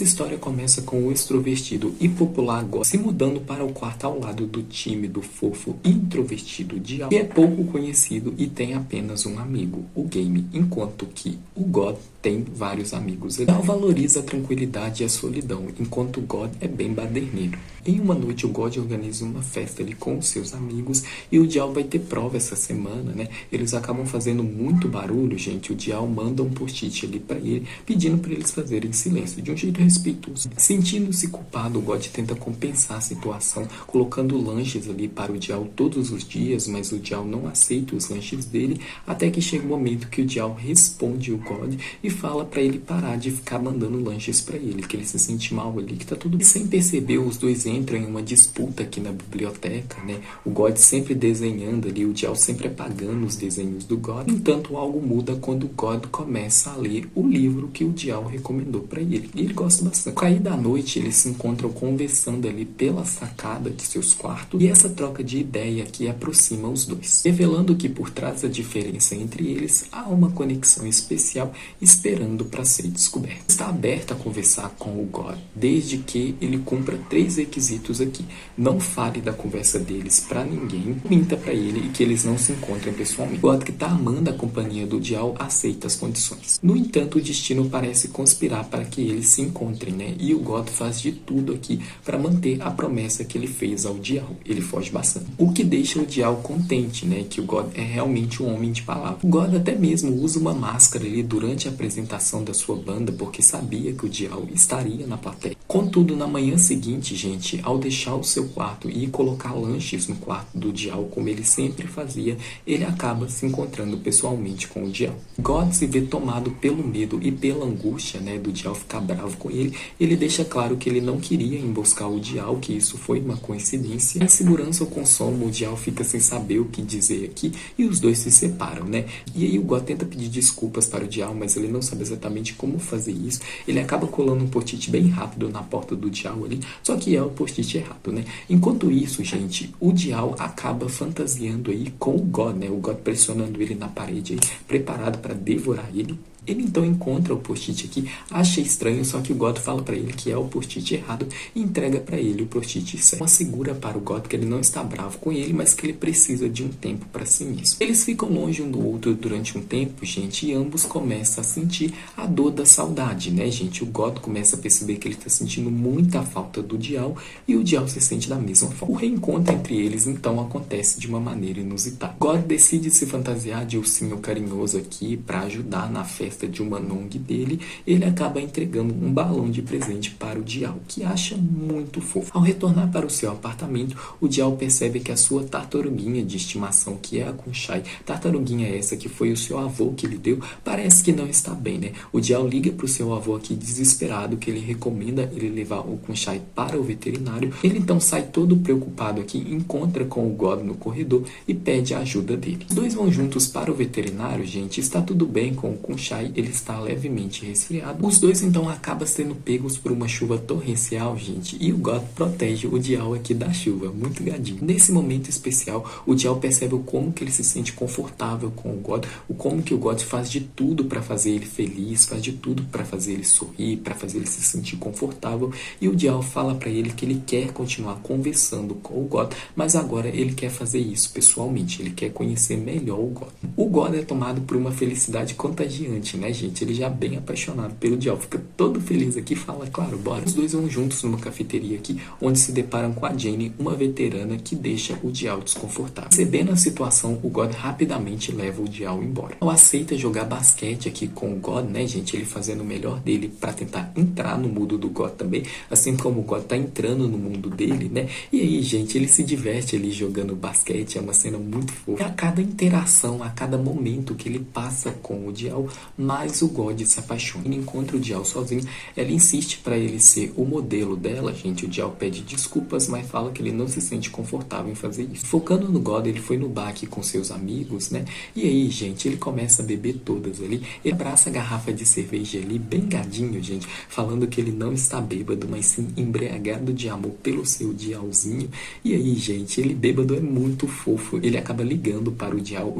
Nossa história começa com o extrovertido e popular God se mudando para o quarto ao lado do tímido, fofo e introvertido Dial, que é pouco conhecido e tem apenas um amigo, o Game, enquanto que o God tem vários amigos. Dial valoriza a tranquilidade e a solidão, enquanto o God é bem baderneiro. Em uma noite, o God organiza uma festa ali com os seus amigos e o Dial vai ter prova essa semana, né? Eles acabam fazendo muito barulho, gente. O Dial manda um post-it ali para ele, pedindo para eles fazerem silêncio, de um jeito respeitoso. Sentindo-se culpado, o God tenta compensar a situação, colocando lanches ali para o Dial todos os dias, mas o Dial não aceita os lanches dele, até que chega o momento que o Dial responde o God e fala para ele parar de ficar mandando lanches para ele, que ele se sente mal ali, que tá tudo bem. E sem perceber, os dois entram em uma disputa aqui na biblioteca, né? O God sempre desenhando ali, o Dial sempre apagando os desenhos do God. No entanto, algo muda quando o God começa a ler o livro que o Dial recomendou para ele. E ele gosta bastante. No cair da noite, eles se encontram conversando ali pela sacada de seus quartos, e essa troca de ideia aqui aproxima os dois, revelando que por trás da diferença entre eles há uma conexão especial esperando para ser descoberta. Está aberto a conversar com o God, desde que ele cumpra 3 requisitos aqui. Não fale da conversa deles para ninguém, minta para ele e que eles não se encontrem pessoalmente. O God, que está amando a companhia do Dial, aceita as condições. No entanto, o destino parece conspirar para que eles se encontrem, né? E o God faz de tudo aqui para manter a promessa que ele fez ao Dial. Ele foge bastante. O que deixa o Dial contente, né? Que o God é realmente um homem de palavra. O God até mesmo usa uma máscara ali durante a apresentação da sua banda, porque sabia que o Dial estaria na plateia. Contudo, na manhã seguinte, gente, ao deixar o seu quarto e colocar lanches no quarto do Dial, como ele sempre fazia, ele acaba se encontrando pessoalmente com o Dial. God se vê tomado pelo medo e pela angústia, né, do Dial ficar bravo com ele. Ele deixa claro que ele não queria emboscar o Dial, que isso foi uma coincidência. A insegurança o consome, o Dial fica sem saber o que dizer aqui e os dois se separam, né? E aí o God tenta pedir desculpas para o Dial, mas ele não sabe exatamente como fazer isso. Ele acaba colando um post-it bem rápido na porta do Dial ali, só que é o post-it errado, né? Enquanto isso, gente, o Dial acaba fantasiando aí com o God, né? O God pressionando ele na parede aí, preparado para devorar ele. Ele então encontra o post-it aqui, acha estranho, só que o God fala para ele que é o post-it errado e entrega para ele o post-it certo. Assegura para o God que ele não está bravo com ele, mas que ele precisa de um tempo para si mesmo. Eles ficam longe um do outro durante um tempo, gente, e ambos começam a sentir a dor da saudade, né, gente? O God começa a perceber que ele está sentindo muita falta do Dial e o Dial se sente da mesma forma. O reencontro entre eles então acontece de uma maneira inusitada. God decide se fantasiar de ursinho carinhoso aqui para ajudar na festa de uma ONG dele. Ele acaba entregando um balão de presente para o Dial, que acha muito fofo. Ao retornar para o seu apartamento, o Dial percebe que a sua tartaruguinha de estimação, que é a Kunshai, tartaruguinha essa que foi o seu avô que lhe deu, parece que não está bem, né? O Dial liga para o seu avô aqui desesperado, que ele recomenda ele levar o Kunshai para o veterinário. Ele então sai todo preocupado aqui, encontra com o God no corredor e pede a ajuda dele. Os dois vão juntos para o veterinário, gente. Está tudo bem com o Kunshai, ele está levemente resfriado. Os dois então acabam sendo pegos por uma chuva torrencial, gente, e o God protege o Dial aqui da chuva, muito gadinho. Nesse momento especial, o Dial percebe o como que ele se sente confortável com o God, o como que o God faz de tudo para fazer ele feliz, faz de tudo para fazer ele sorrir, para fazer ele se sentir confortável, e o Dial fala para ele que ele quer continuar conversando com o God, mas agora ele quer fazer isso pessoalmente, ele quer conhecer melhor o God. O God é tomado por uma felicidade contagiante, né, gente? Ele já bem apaixonado pelo Dial, fica todo feliz aqui, fala, claro, bora. Os dois vão juntos numa cafeteria aqui, onde se deparam com a Jane, uma veterana que deixa o Dial desconfortável. Percebendo a situação, o God rapidamente leva o Dial embora. Ao aceita jogar basquete aqui com o God, né, gente? Ele fazendo o melhor dele para tentar entrar no mundo do God também, assim como o God tá entrando no mundo dele, né? E aí, gente, ele se diverte ali jogando basquete, é uma cena muito fofa. E a cada interação, a cada momento que ele passa com o Dial, mais o God se apaixona. Ele encontra o Dial sozinho, ela insiste para ele ser o modelo dela, gente. O Dial pede desculpas, mas fala que ele não se sente confortável em fazer isso. Focando no God, ele foi no bar aqui com seus amigos, né? E aí, gente, ele começa a beber todas ali. Ele abraça a garrafa de cerveja ali, bem gadinho, gente, falando que ele não está bêbado, mas sim embriagado de amor pelo seu Dialzinho. E aí, gente, ele bêbado é muito fofo. Ele acaba ligando para o Dial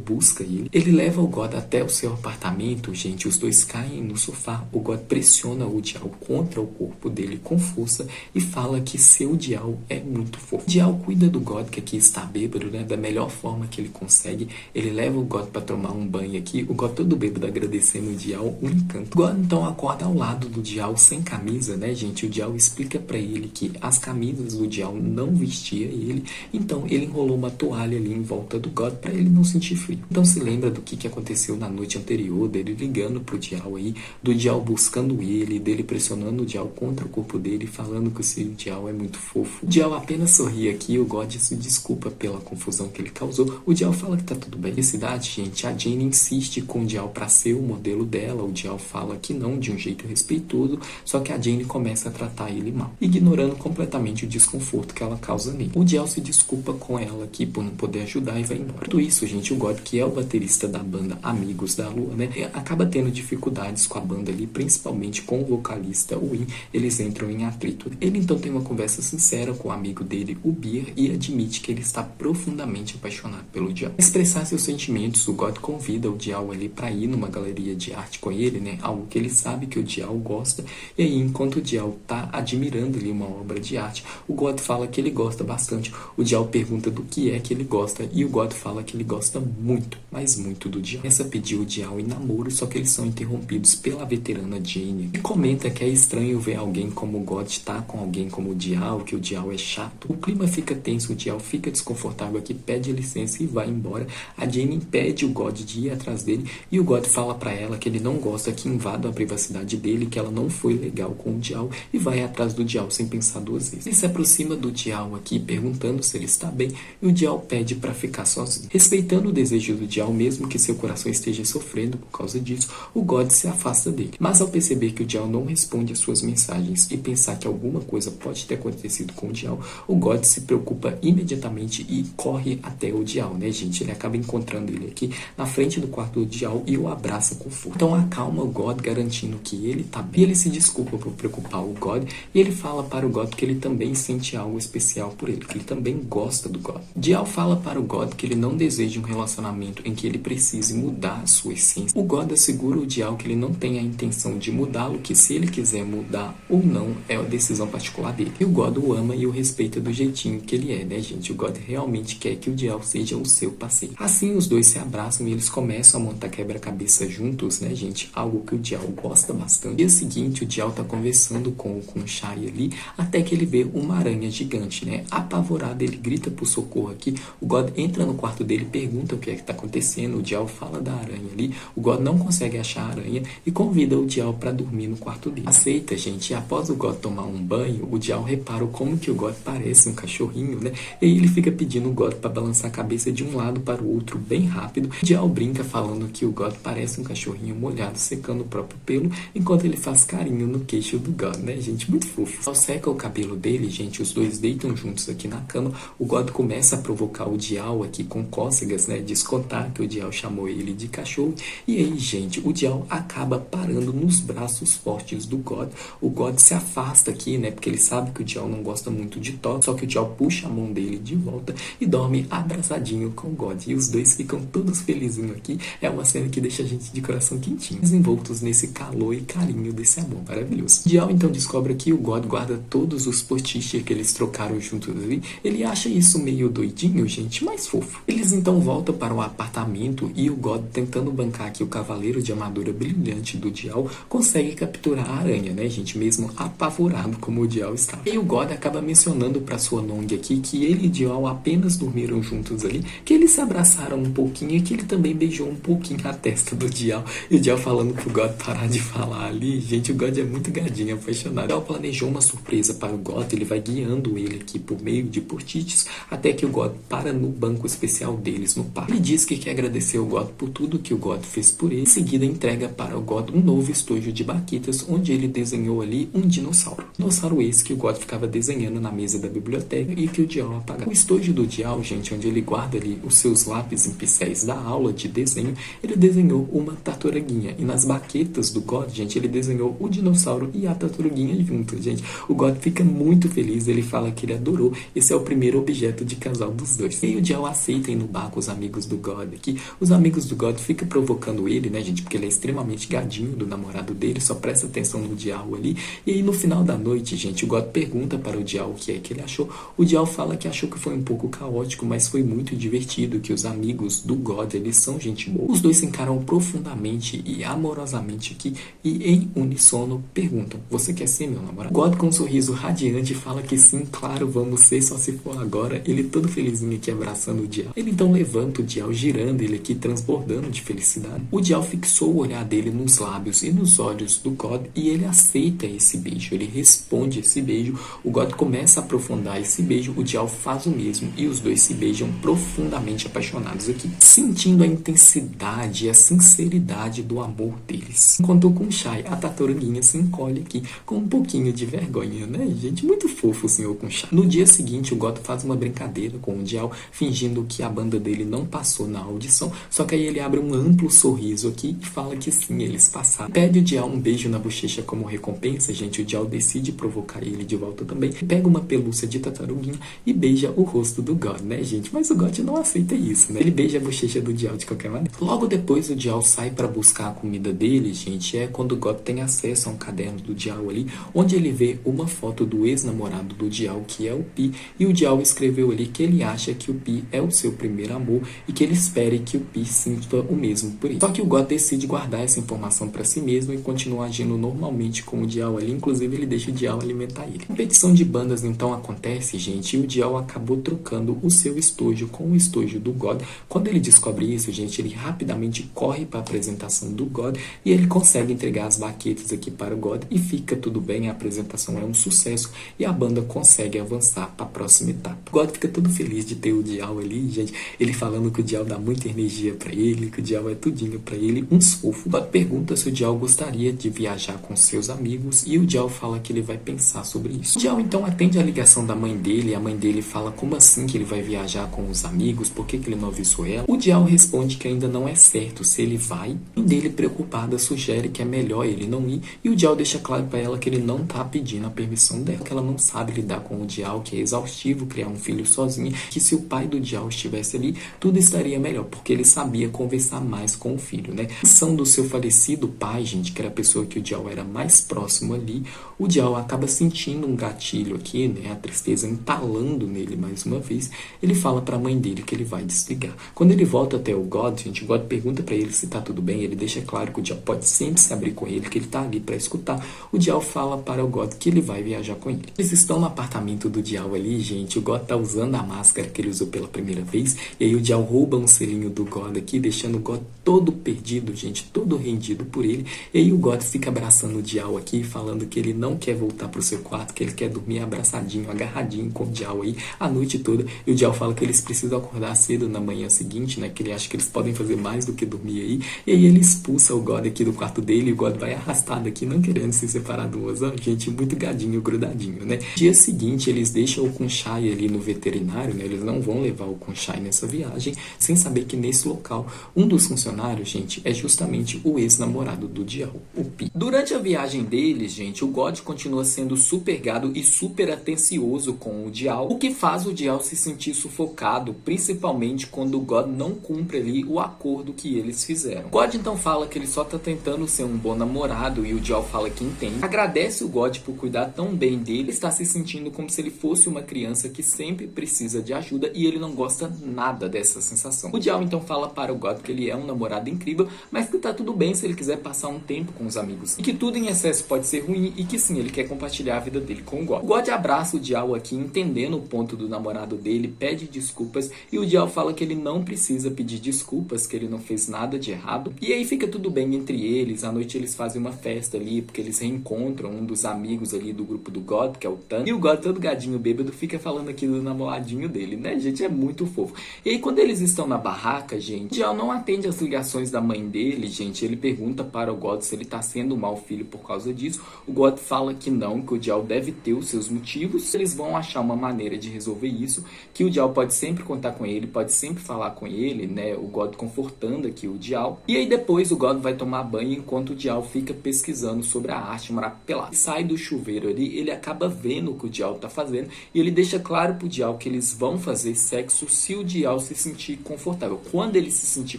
busca ele. Ele leva o God até o seu apartamento, momento, gente, os dois caem no sofá. O God pressiona o Diao contra o corpo dele com força e fala que seu Diao é muito fofo. O Diao cuida do God, que aqui está bêbado, né, da melhor forma que ele consegue. Ele leva o God para tomar um banho aqui. O God todo bêbado agradecendo o Diao, um encanto. O God então acorda ao lado do Diao sem camisa, né, gente? O Diao explica para ele que as camisas do Diao não vestia ele, então ele enrolou uma toalha ali em volta do God para ele não sentir frio. Então se lembra do que aconteceu na noite anterior, dele ligando pro Diao aí, do Diao buscando ele, dele pressionando o Diao contra o corpo dele, falando que o seu Diao é muito fofo. O Diao apenas sorri aqui, o God se desculpa pela confusão que ele causou. O Diao fala que tá tudo bem. Na cidade, gente, a Jane insiste com o Diao para ser o modelo dela. O Diao fala que não, de um jeito respeitoso, só que a Jane começa a tratar ele mal, ignorando completamente o desconforto que ela causa nele. O Diao se desculpa com ela aqui por não poder ajudar e vai embora. Tudo isso, gente, o God, que é o baterista da banda Amigos da Lua, né, acaba tendo dificuldades com a banda ali, principalmente com o vocalista, o Win. Eles entram em atrito. Ele então tem uma conversa sincera com o amigo dele, o Beer, e admite que ele está profundamente apaixonado pelo Diao. Para expressar seus sentimentos, o God convida o Diao ali para ir numa galeria de arte com ele, né, algo que ele sabe que o Diao gosta. E aí, enquanto o Diao tá admirando ali uma obra de arte, o God fala que ele gosta bastante. O Diao pergunta do que é que ele gosta e o God fala que ele gosta muito, mas muito do Diao. Essa pediu o Diao em namoro, só que eles são interrompidos pela veterana Jane, e comenta que é estranho ver alguém como o God tá com alguém como o Diao, que o Diao é chato. O clima fica tenso, o Diao fica desconfortável aqui, pede licença e vai embora. A Jane impede o God de ir atrás dele e o God fala pra ela que ele não gosta que invadam a privacidade dele, que ela não foi legal com o Diao, e vai atrás do Diao sem pensar duas vezes. Ele se aproxima do Diao aqui, perguntando se ele está bem, e o Diao pede para ficar sozinho. Respeitando o desejo do Diao, mesmo que seu coração esteja sofrendo por causa disso, o God se afasta dele. Mas ao perceber que o Diao não responde às suas mensagens e pensar que alguma coisa pode ter acontecido com o Diao, o God se preocupa imediatamente e corre até o Diao, né, gente? Ele acaba encontrando ele aqui na frente do quarto do Diao e o abraça com força. Então acalma o God, garantindo que ele tá bem. E ele se desculpa por preocupar o God, e ele fala para o God que ele também sente algo especial por ele, que ele também gosta do God. Diao fala para o God que ele não deseja um relacionamento em que ele precise mudar a sua essência. O God assegura o Diao que ele não tem a intenção de mudá-lo, que se ele quiser mudar ou não é a decisão particular dele. E o God o ama e o respeita do jeitinho que ele é, né, gente? O God realmente quer que o Diao seja o seu parceiro. Assim, os dois se abraçam e eles começam a montar quebra-cabeça juntos, né, gente? Algo que o Diao gosta bastante. No dia seguinte, o Diao tá conversando com o Shai ali, até que ele vê uma aranha gigante, né? Apavorado, ele grita por socorro aqui. O God entra no quarto dele, pergunta o que é que tá acontecendo. O Diao fala da aranha ali. O God não consegue achar a aranha e convida o Diao para dormir no quarto dele. Aceita, gente. E após o God tomar um banho, o Diao repara como que o God parece um cachorrinho, né? E aí ele fica pedindo o God para balançar a cabeça de um lado para o outro bem rápido. O Diao brinca falando que o God parece um cachorrinho molhado secando o próprio pelo, enquanto ele faz carinho no queixo do God, né, gente? Muito fofo. Ao seca o cabelo dele, gente, os dois deitam juntos aqui na cama. O God começa a provocar o Diao aqui com cócegas, né? Descontar que o Diao chamou ele de cachorro. E aí, gente, o Diao acaba parando nos braços fortes do God. O God se afasta aqui, né? Porque ele sabe que o Diao não gosta muito de toque. Só que o Diao puxa a mão dele de volta e dorme abraçadinho com o God. E os dois ficam todos felizinhos aqui. É uma cena que deixa a gente de coração quentinho, envoltos nesse calor e carinho desse amor maravilhoso. O Diao então descobre que o God guarda todos os post-its que eles trocaram juntos ali. Ele acha isso meio doidinho, gente, mas fofo. Eles então voltam para o apartamento e o God, tentando bancar aqui o cavaleiro de armadura brilhante do Diao, consegue capturar a aranha, né, gente, mesmo apavorado como o Diao está. E o God acaba mencionando para sua Nong aqui que ele e Diao apenas dormiram juntos ali, que eles se abraçaram um pouquinho e que ele também beijou um pouquinho a testa do Diao. E o Diao falando pro God parar de falar ali. Gente, o God é muito gadinho, apaixonado. O Diao planejou uma surpresa para o God, ele vai guiando ele aqui por meio de post-its, até que o God para no banco especial deles no parque. Ele diz que quer agradecer o God por tudo que o God fez por ele. Em seguida, entrega para o God um novo estojo de baquetas, onde ele desenhou ali um dinossauro. Dinossauro esse que o God ficava desenhando na mesa da biblioteca e que o Diao apagava. O estojo do Diao, gente, onde ele guarda ali os seus lápis em pincéis da aula de desenho, ele desenhou uma tartaruguinha. E nas baquetas do God, gente, ele desenhou o dinossauro e a tartaruguinha junto, gente. O God fica muito feliz, ele fala que ele adorou. Esse é o primeiro objeto de casal dos dois. E o Diao aceita ir no bar com os amigos do God aqui. Os amigos do God ficam provocando dele, né, gente? Porque ele é extremamente gadinho do namorado dele, só presta atenção no Diao ali. E aí no final da noite, gente, o God pergunta para o Diao o que é que ele achou. O Diao fala que achou que foi um pouco caótico, mas foi muito divertido, que os amigos do God, eles são gente boa. Os dois se encaram profundamente e amorosamente aqui e em uníssono perguntam: você quer ser meu namorado? God com um sorriso radiante fala que sim, claro, vamos ser, só se for agora. Ele todo felizinho aqui abraçando o Diao. Ele então levanta o Diao, girando ele aqui, transbordando de felicidade. O Diao fixou o olhar dele nos lábios e nos olhos do God e ele aceita esse beijo, ele responde esse beijo. O God começa a aprofundar esse beijo, o Diao faz o mesmo e os dois se beijam profundamente apaixonados aqui, sentindo a intensidade e a sinceridade do amor deles. Enquanto com Shai, a tartaruguinha se encolhe aqui com um pouquinho de vergonha, né, gente? Muito fofo o senhor com Shai. No dia seguinte, o God faz uma brincadeira com o Diao, fingindo que a banda dele não passou na audição, só que aí ele abre um amplo sorriso aqui e fala que sim, eles passaram. Pede o Diao um beijo na bochecha como recompensa, gente. O Diao decide provocar ele de volta também. Pega uma pelúcia de tartaruguinha e beija o rosto do God, né, gente? Mas o God não aceita isso, né? Ele beija a bochecha do Diao de qualquer maneira. Logo depois, o Diao sai para buscar a comida dele, gente. É quando o God tem acesso a um caderno do Diao ali, onde ele vê uma foto do ex-namorado do Diao, que é o Pi, e o Diao escreveu ali que ele acha que o Pi é o seu primeiro amor e que ele espere que o Pi sinta o mesmo por ele. Só que o God decide guardar essa informação para si mesmo e continua agindo normalmente com o Diao ali, inclusive ele deixa o Diao alimentar ele. A competição de bandas então acontece, gente, e o Diao acabou trocando o seu estojo com o estojo do God. Quando ele descobre isso, gente, ele rapidamente corre para a apresentação do God e ele consegue entregar as baquetas aqui para o God e fica tudo bem, a apresentação é um sucesso e a banda consegue avançar para a próxima etapa. O God fica todo feliz de ter o Diao ali, gente, ele falando que o Diao dá muita energia para ele, que o Diao é tudinho para ele, um fofo. O God pergunta se o Diao gostaria de viajar com seus amigos e o Diao fala que ele vai pensar sobre isso. O Diao então atende a ligação da mãe dele e a mãe dele fala como assim que ele vai viajar com os amigos, por que ele não avisou ela? O Diao responde que ainda não é certo se ele vai. A mãe dele, preocupada, sugere que é melhor ele não ir e o Diao deixa claro para ela que ele não tá pedindo a permissão dela, que ela não sabe lidar com o Diao, que é exaustivo criar um filho sozinha, que se o pai do Diao estivesse ali, tudo estaria melhor, porque ele sabia conversar mais com o filho, né? A ação do seu falecido pai, gente, que era a pessoa que o Diao era mais próximo ali, o Diao acaba sentindo um gatilho aqui, né? A tristeza entalando nele mais uma vez. Ele fala para a mãe dele que ele vai desligar. Quando ele volta até o God, gente, o God pergunta para ele se tá tudo bem, ele deixa claro que o Diao pode sempre se abrir com ele, que ele tá ali para escutar. O Diao fala para o God que ele vai viajar com ele. Eles estão no apartamento do Diao ali, gente, o God tá usando a máscara que ele usou pela primeira vez, e aí o Diao rouba um selinho do God aqui, deixando o God todo perdido, gente, todo rendido por ele, e aí o God fica abraçando o Diao aqui, falando que ele não quer voltar pro seu quarto, que ele quer dormir abraçadinho, agarradinho com o Diao aí, a noite toda, e o Diao fala que eles precisam acordar cedo na manhã seguinte, né, que ele acha que eles podem fazer mais do que dormir aí, e aí ele expulsa o God aqui do quarto dele, e o God vai arrastado aqui, não querendo se separar do Ozan, gente, muito gadinho, grudadinho, né. Dia seguinte, eles deixam o Kunshai ali no veterinário, né, eles não vão levar o Kunshai nessa viagem, sem saber que nesse local, um dos funcionários, gente, é justamente o ex-namorado do Diao, o Pi. Durante a viagem deles, gente, o God continua sendo super gado e super atencioso com o Diao, o que faz o Diao se sentir sufocado, principalmente quando o God não cumpre ali o acordo que eles fizeram. O God então fala que ele só tá tentando ser um bom namorado e o Diao fala que entende. Agradece o God por cuidar tão bem dele, está se sentindo como se ele fosse uma criança que sempre precisa de ajuda e ele não gosta nada dessa sensação. O Diao então fala para o God que ele é um namorado incrível, mas que tá tudo bem se ele quiser passar um tempo com os amigos. E que tudo em excesso pode ser ruim e que sim, ele quer compartilhar a vida dele com o God. O God abraça o Diao aqui, entendendo o ponto do namorado dele, pede desculpas e o Diao fala que ele não precisa pedir desculpas, que ele não fez nada de errado. E aí fica tudo bem entre eles, à noite eles fazem uma festa ali, porque eles reencontram um dos amigos ali do grupo do God, que é o Tan. E o God, todo gadinho bêbado, fica falando aqui do namoradinho dele, né, gente? É muito fofo. E aí quando eles estão na barraca, gente, o Diao não atende as ligações da mãe dele, gente. Ele pergunta para o God se ele tá sendo um mau filho por causa disso. O God fala que não, que o Diao deve ter os seus motivos. Eles vão achar uma maneira de resolver isso, que o Diao pode sempre contar com ele, pode sempre falar com ele, né? O God confortando aqui o Diao. E aí depois o God vai tomar banho enquanto o Diao fica pesquisando sobre a arte marapelada. Sai do chuveiro ali, ele acaba vendo o que o Diao tá fazendo e ele deixa claro pro Diao que eles vão fazer sexo se o Diao se sentir confortável. Quando ele se sentir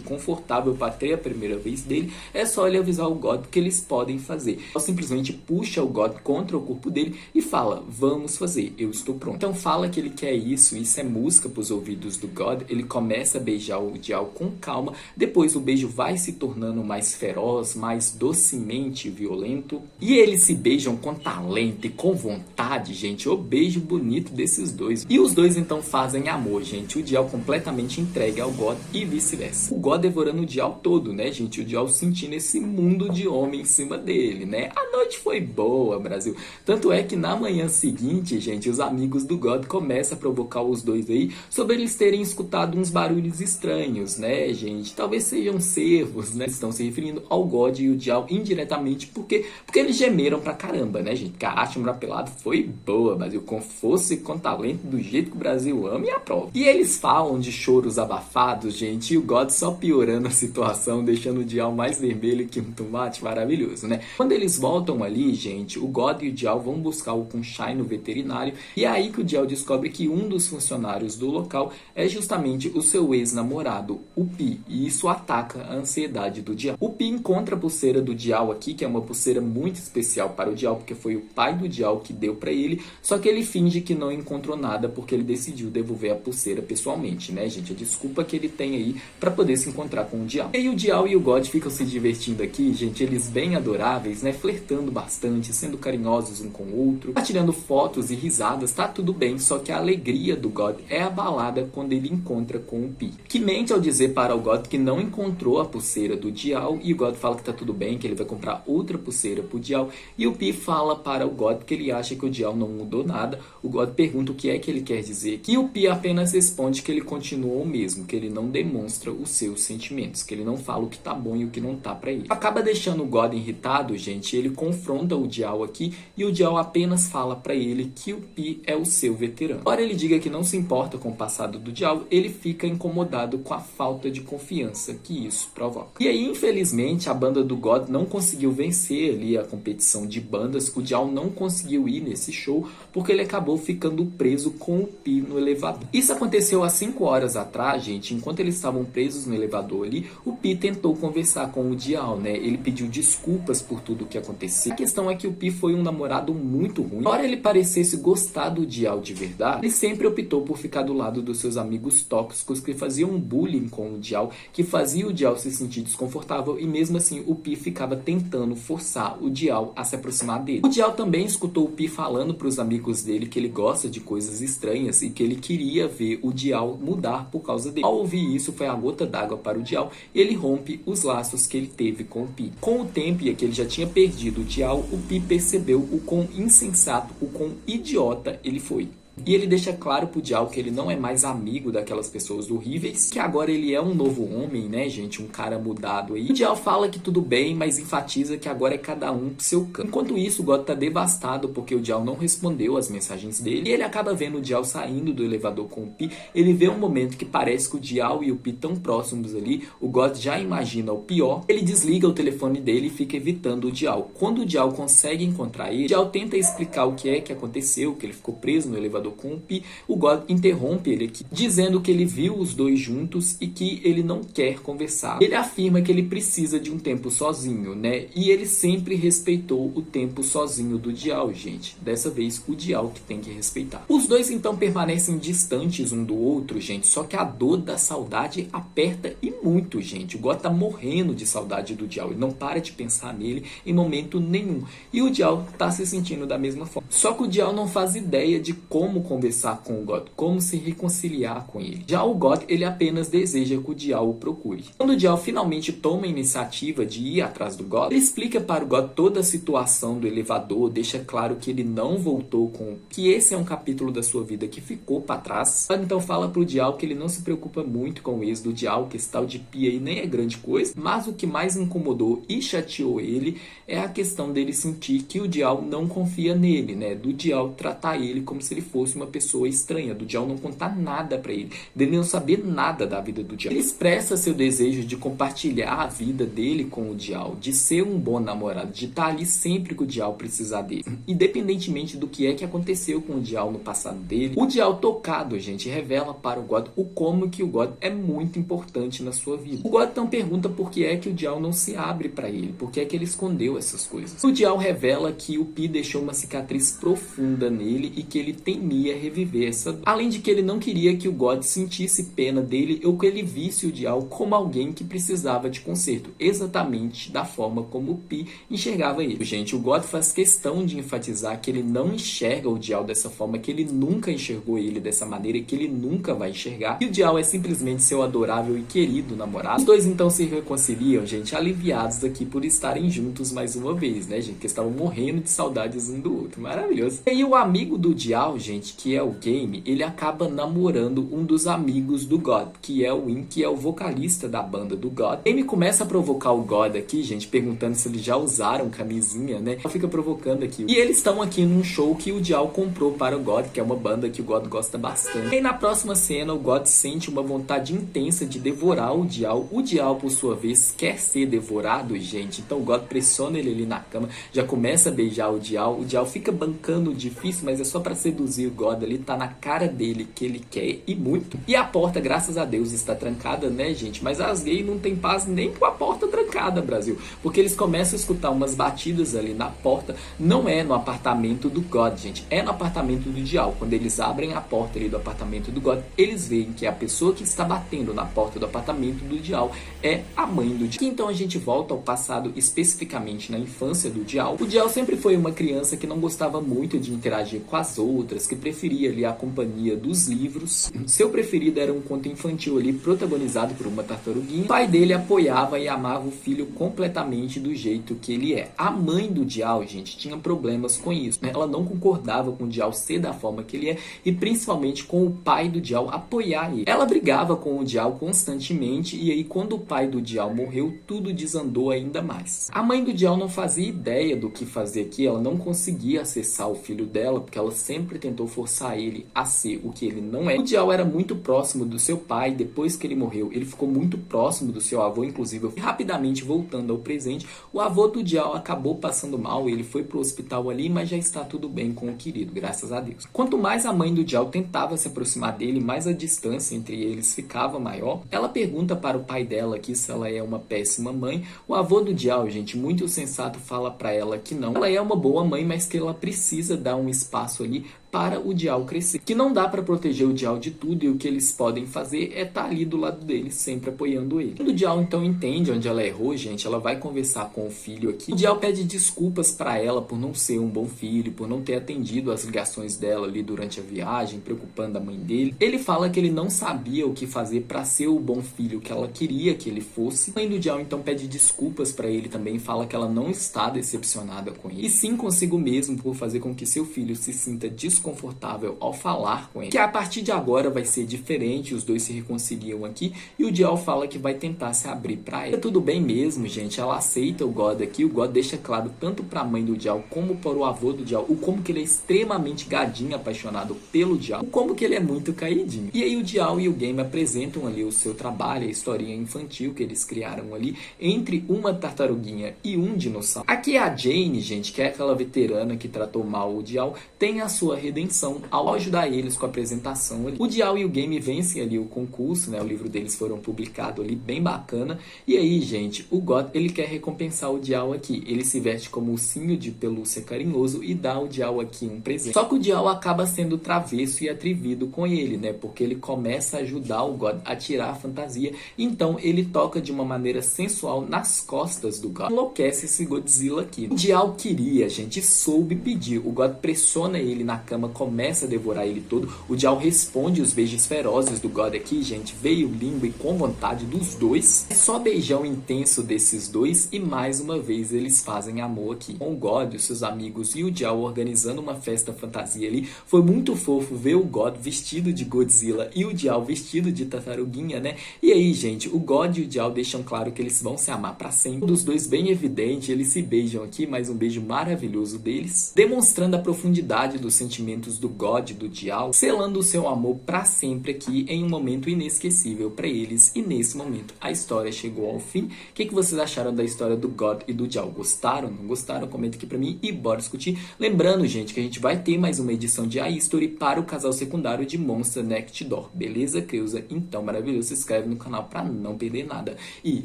confortável para é a primeira vez dele, é só ele avisar o God que eles podem fazer. Ele simplesmente puxa o God contra o corpo dele e fala, vamos fazer, eu estou pronto. Então fala que ele quer isso é música para os ouvidos do God. Ele começa a beijar o Diao com calma, depois o beijo vai se tornando mais feroz, mais docemente violento, e eles se beijam com talento e com vontade, gente. O beijo bonito desses dois. E os dois então fazem amor, gente. O Diao completamente entregue ao God e vice-versa. O God devorando o Diao todo, né, gente? O Diao sentindo esse mundo de homem em cima dele, né? A noite foi boa, Brasil. Tanto é que na manhã seguinte, gente, os amigos do God começam a provocar os dois aí sobre eles terem escutado uns barulhos estranhos, né, gente? Talvez sejam cervos, né? Estão se referindo ao God e o Diao indiretamente porque eles gemeram pra caramba, né, gente? Porque a arte pelado foi boa, Brasil, com força e com talento do jeito que o Brasil ama e aprova. E eles falam de choros abafados, gente, e o God só piorando a situação, deixando o Diao mais vermelho que um tomate maravilhoso, né? Quando eles voltam ali, gente, o God e o Diao vão buscar o Khun-Shai no veterinário, e é aí que o Diao descobre que um dos funcionários do local é justamente o seu ex-namorado, o Pi, e isso ataca a ansiedade do Diao. O Pi encontra a pulseira do Diao aqui, que é uma pulseira muito especial para o Diao, porque foi o pai do Diao que deu para ele, só que ele finge que não encontrou nada porque ele decidiu devolver a pulseira pessoalmente, né, gente? A desculpa que ele tem aí para poder se encontrar com o Diao. E aí o Diao e o God ficam se divertindo aqui, gente, eles bem adoráveis, né, flertando bastante, sendo carinhosos um com o outro, tá tirando fotos e risadas, tá tudo bem, só que a alegria do God é abalada quando ele encontra com o Pi, que mente ao dizer para o God que não encontrou a pulseira do Diao, e o God fala que tá tudo bem, que ele vai comprar outra pulseira pro Diao, e o Pi fala para o God que ele acha que o Diao não mudou nada. O God pergunta o que é que ele quer dizer, e o Pi apenas responde que ele continua o mesmo, que ele não demonstra os seus sentimentos, que ele não fala o que tá bom e o que não tá pra ele. Acaba deixando o God irritado, gente, ele confronta o Diao aqui, e o Diao apenas fala pra ele que o Pi é o seu veterano. Embora ele diga que não se importa com o passado do Diao, ele fica incomodado com a falta de confiança que isso provoca. E aí, infelizmente, a banda do God não conseguiu vencer ali a competição de bandas. O Diao não conseguiu ir nesse show porque ele acabou ficando preso com o Pi no elevador. Isso aconteceu há 5 horas atrás, gente. Enquanto eles estavam presos no elevador ali, o Pi tentou conversar com o Diao, né? Ele pediu desculpas por tudo que aconteceu. A questão é que o Pi foi um namorado muito ruim. Embora ele parecesse gostar do Diao de verdade, ele sempre optou por ficar do lado dos seus amigos tóxicos que faziam bullying com o Diao, que fazia o Diao se sentir desconfortável, e mesmo assim o Pi ficava tentando forçar o Diao a se aproximar dele. O Diao também escutou o Pi falando para os amigos dele que ele gosta de coisas estranhas e que ele queria ver o Diao mudar por causa dele. Ao ouvir isso, foi a gota d'água para o Diao, e ele rompe os laços que ele teve com o Pi. Com o tempo e que ele já tinha perdido o Diao, o Pi percebeu o quão insensato, o quão idiota ele foi. E ele deixa claro pro Diao que ele não é mais amigo daquelas pessoas horríveis, que agora ele é um novo homem, né, gente? Um cara mudado aí. O Diao fala que tudo bem, mas enfatiza que agora é cada um pro seu canto. Enquanto isso, o God tá devastado porque o Diao não respondeu as mensagens dele. E ele acaba vendo o Diao saindo do elevador com o Pi. Ele vê um momento que parece que o Diao e o Pi tão próximos ali. O God já imagina o pior. Ele desliga o telefone dele e fica evitando o Diao. Quando o Diao consegue encontrar ele, o Diao tenta explicar o que é que aconteceu, que ele ficou preso no elevador com o Pi. O God interrompe ele aqui, dizendo que ele viu os dois juntos e que ele não quer conversar. Ele afirma que ele precisa de um tempo sozinho, né? E ele sempre respeitou o tempo sozinho do Diao, gente. Dessa vez, o Diao que tem que respeitar. Os dois então permanecem distantes um do outro, gente, só que a dor da saudade aperta e muito, gente. O God tá morrendo de saudade do Diao. Ele não para de pensar nele em momento nenhum. E o Diao tá se sentindo da mesma forma. Só que o Diao não faz ideia de como conversar com o God, como se reconciliar com ele. Já o God, ele apenas deseja que o Diao o procure. Quando o Diao finalmente toma a iniciativa de ir atrás do God, ele explica para o God toda a situação do elevador, deixa claro que ele não voltou com... que esse é um capítulo da sua vida que ficou para trás. Então fala pro Diao que ele não se preocupa muito com o ex do Diao, que esse tal de Pi aí nem é grande coisa, mas o que mais incomodou e chateou ele é a questão dele sentir que o Diao não confia nele, né? Do Diao tratar ele como se ele fosse fosse uma pessoa estranha, do Diao não contar nada pra ele, dele não saber nada da vida do Diao. Ele expressa seu desejo de compartilhar a vida dele com o Diao, de ser um bom namorado, de estar ali sempre que o Diao precisar dele. Independentemente do que é que aconteceu com o Diao no passado dele, o Diao, tocado, gente, revela para o God o como que o God é muito importante na sua vida. O God então pergunta por que é que o Diao não se abre para ele, por que é que ele escondeu essas coisas. O Diao revela que o Pi deixou uma cicatriz profunda nele e que ele temia reviver essa dor. Além de que ele não queria que o God sentisse pena dele ou que ele visse o Diao como alguém que precisava de conserto, exatamente da forma como o Pi enxergava ele. Gente, o God faz questão de enfatizar que ele não enxerga o Diao dessa forma, que ele nunca enxergou ele dessa maneira e que ele nunca vai enxergar. E o Diao é simplesmente seu adorável e querido namorado. Os dois então se reconciliam, gente, aliviados aqui por estarem juntos mais uma vez, né, gente? Que estavam morrendo de saudades um do outro. Maravilhoso. E aí o amigo do Diao, gente, que é o Game, ele acaba namorando um dos amigos do God, que é o Win, que é o vocalista da banda do God. Game começa a provocar o God aqui, gente, perguntando se eles já usaram camisinha, né? Ela fica provocando aqui. E eles estão aqui num show que o Diao comprou para o God, que é uma banda que o God gosta bastante. E na próxima cena, o God sente uma vontade intensa de devorar o Diao. O Diao, por sua vez, quer ser devorado, gente. Então o God pressiona ele ali na cama, já começa a beijar o Diao. O Diao fica bancando difícil, mas é só para seduzir o God ali. Tá na cara dele que ele quer e muito. E a porta, graças a Deus, está trancada, né, gente? Mas as gays não tem paz nem com a porta trancada, Brasil. Porque eles começam a escutar umas batidas ali na porta. Não é no apartamento do God, gente. É no apartamento do Diao. Quando eles abrem a porta ali do apartamento do God, eles veem que a pessoa que está batendo na porta do apartamento do Diao é a mãe do Diao. Então a gente volta ao passado, especificamente na infância do Diao. O Diao sempre foi uma criança que não gostava muito de interagir com as outras, que preferia ali a companhia dos livros. Seu preferido era um conto infantil ali, protagonizado por uma tartaruguinha. O pai dele apoiava e amava o filho completamente do jeito que ele é. A mãe do Diao, gente, tinha problemas com isso, né? Ela não concordava com o Diao ser da forma que ele é e principalmente com o pai do Diao apoiar ele. Ela brigava com o Diao constantemente e aí quando o pai do Diao morreu, tudo desandou ainda mais. A mãe do Diao não fazia ideia do que fazer aqui, ela não conseguia acessar o filho dela porque ela sempre tentou forçar ele a ser o que ele não é. O Diao era muito próximo do seu pai, depois que ele morreu, ele ficou muito próximo do seu avô, inclusive rapidamente voltando ao presente, o avô do Diao acabou passando mal, ele foi pro hospital ali, mas já está tudo bem com o querido, graças a Deus. Quanto mais a mãe do Diao tentava se aproximar dele, mais a distância entre eles ficava maior. Ela pergunta para o pai dela aqui se ela é uma péssima mãe. O avô do Diao, gente, muito sensato, fala para ela que não. Ela é uma boa mãe, mas que ela precisa dar um espaço ali para o Diao crescer. Que não dá para proteger o Diao de tudo e o que eles podem fazer é estar ali do lado dele, sempre apoiando ele. Quando o Diao então entende onde ela errou, gente, ela vai conversar com o filho aqui. O Diao pede desculpas para ela por não ser um bom filho, por não ter atendido as ligações dela ali durante a viagem, preocupando a mãe dele. Ele fala que ele não sabia o que fazer para ser o bom filho que ela queria que ele fosse. A mãe do Diao então pede desculpas para ele também, fala que ela não está decepcionada com ele, e sim consigo mesmo por fazer com que seu filho se sinta desconfortável ao falar com ele. Que a partir de agora vai ser diferente, os dois se reconciliam aqui e o Diao fala que vai tentar se abrir para ele. Tudo bem mesmo, gente, ela aceita o God aqui, o God deixa claro tanto para a mãe do Diao como para o avô do Diao, o como que ele é extremamente gadinho, apaixonado pelo Diao, o como que ele é muito caidinho. E aí o Diao e o Game apresentam ali o seu trabalho, a historinha infantil que eles criaram ali entre uma tartaruguinha e um dinossauro. Aqui a Jane, gente, que é aquela veterana que tratou mal o Diao, tem a sua redenção ao ajudar eles com a apresentação ali. O Diao e o Game vencem ali o concurso, né? O livro deles foram publicado ali, bem bacana. E aí, gente, o God, ele quer recompensar o Diao aqui. Ele se veste como ursinho de pelúcia carinhoso e dá ao Diao aqui um presente. Só que o Diao acaba sendo travesso e atrevido com ele, né? Porque ele começa a ajudar o God a tirar a fantasia. Então, ele toca de uma maneira sensual nas costas do God. Enlouquece esse Godzilla aqui. O Diao queria, gente, soube pedir. O God pressiona ele na cama, começa a devorar ele todo. O Diao responde os beijos ferozes do God aqui, gente. Veio lindo e com vontade dos dois. É só beijão intenso desses dois e mais uma vez eles fazem amor aqui. Com o God, os seus amigos e o Diao organizando uma festa fantasia ali. Foi muito fofo ver o God vestido de Godzilla e o Diao vestido de tartaruguinha, né? E aí, gente, o God e o Diao deixam claro que eles vão se amar pra sempre. Um dos dois bem evidente, eles se beijam aqui, mais um beijo maravilhoso deles, demonstrando a profundidade do sentimento sentimentos do God e do Diao, selando seu amor para sempre aqui em um momento inesquecível para eles. E nesse momento a história chegou ao fim. O que vocês acharam da história do God e do Diao? Gostaram? Não gostaram? Comenta aqui para mim e bora discutir. Lembrando, gente, que a gente vai ter mais uma edição de A History para o casal secundário de Monster Next Door. Beleza, Creuza? Então, maravilhoso. Se inscreve no canal para não perder nada. E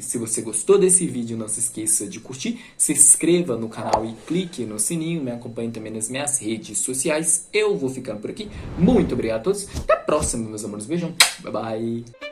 se você gostou desse vídeo, não se esqueça de curtir, se inscreva no canal e clique no sininho. Me acompanhe também nas minhas redes sociais. Eu vou ficando por aqui. Muito obrigado a todos. Até a próxima, meus amores. Beijão. Bye, bye.